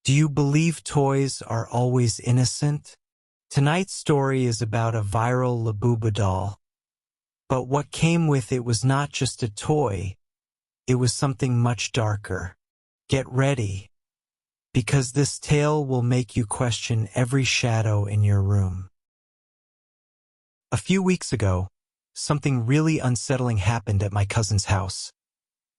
Do you believe toys are always innocent? Tonight's story is about a viral Labubu doll. But what came with it was not just a toy, it was something much darker. Get ready, because this tale will make you question every shadow in your room. A few weeks ago, something really unsettling happened at my cousin's house.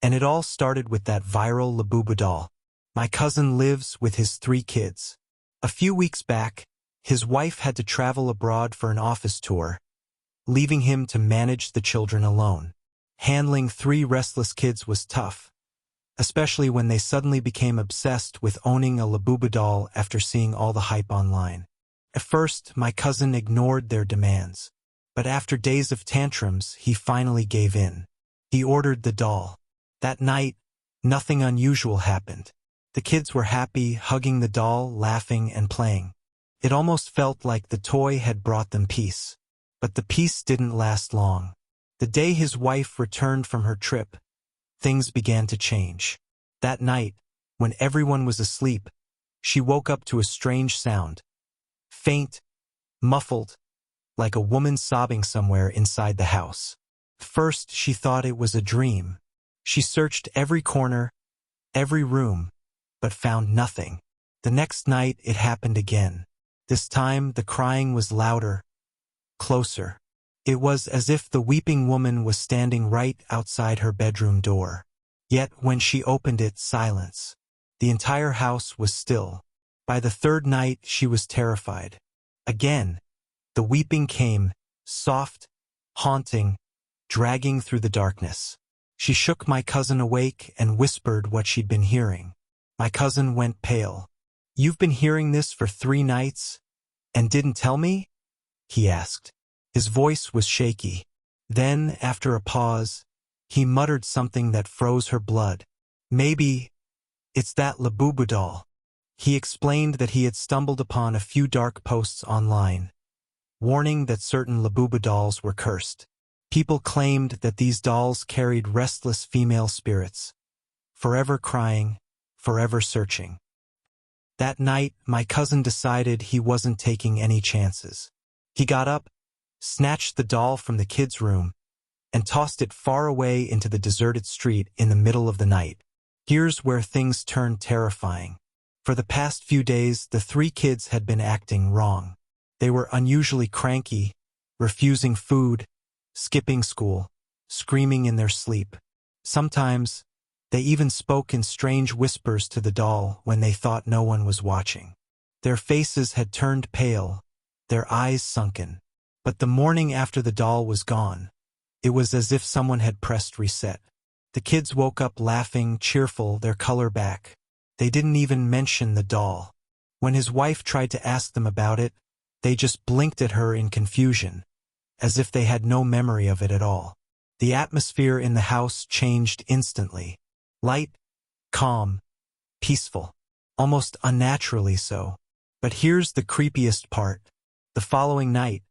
And it all started with that viral Labubu doll. My cousin lives with his 3 kids. A few weeks back, his wife had to travel abroad for an office tour, leaving him to manage the children alone. Handling 3 restless kids was tough, especially when they suddenly became obsessed with owning a Labubu doll after seeing all the hype online. At first, my cousin ignored their demands, but after days of tantrums, he finally gave in. He ordered the doll. That night, nothing unusual happened. The kids were happy, hugging the doll, laughing and playing. It almost felt like the toy had brought them peace. But the peace didn't last long. The day his wife returned from her trip, things began to change. That night, when everyone was asleep, she woke up to a strange sound. Faint, muffled, like a woman sobbing somewhere inside the house. First, she thought it was a dream. She searched every corner, every room, but found nothing. The next night, it happened again. This time, the crying was louder, closer. It was as if the weeping woman was standing right outside her bedroom door. Yet, when she opened it, silence. The entire house was still. By the 3rd night, she was terrified. Again, the weeping came, soft, haunting, dragging through the darkness. She shook my cousin awake and whispered what she'd been hearing. My cousin went pale. "You've been hearing this for 3 nights, and didn't tell me?" he asked. His voice was shaky. Then, after a pause, he muttered something that froze her blood. "Maybe it's that Labubu doll." He explained that he had stumbled upon a few dark posts online, warning that certain Labubu dolls were cursed. People claimed that these dolls carried restless female spirits, forever crying, forever searching. That night, my cousin decided he wasn't taking any chances. He got up, snatched the doll from the kids' room, and tossed it far away into the deserted street in the middle of the night. Here's where things turned terrifying. For the past few days, the 3 kids had been acting wrong. They were unusually cranky, refusing food, skipping school, screaming in their sleep. Sometimes, they even spoke in strange whispers to the doll when they thought no one was watching. Their faces had turned pale, their eyes sunken. But the morning after the doll was gone, it was as if someone had pressed reset. The kids woke up laughing, cheerful, their color back. They didn't even mention the doll. When his wife tried to ask them about it, they just blinked at her in confusion, as if they had no memory of it at all. The atmosphere in the house changed instantly. Light, calm, peaceful, almost unnaturally so. But here's the creepiest part. The following night,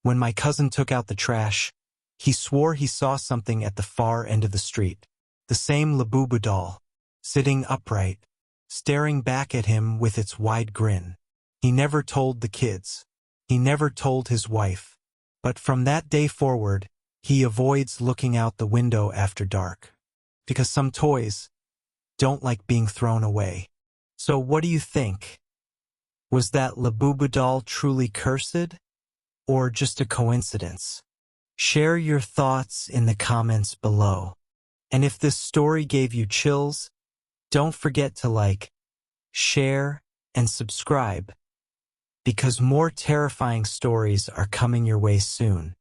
when my cousin took out the trash, he swore he saw something at the far end of the street. The same Labubu doll, sitting upright, staring back at him with its wide grin. He never told the kids. He never told his wife. But from that day forward, he avoids looking out the window after dark. Because some toys don't like being thrown away. So what do you think? Was that Labubu doll truly cursed? Or just a coincidence? Share your thoughts in the comments below. And if this story gave you chills, don't forget to like, share, and subscribe, because more terrifying stories are coming your way soon.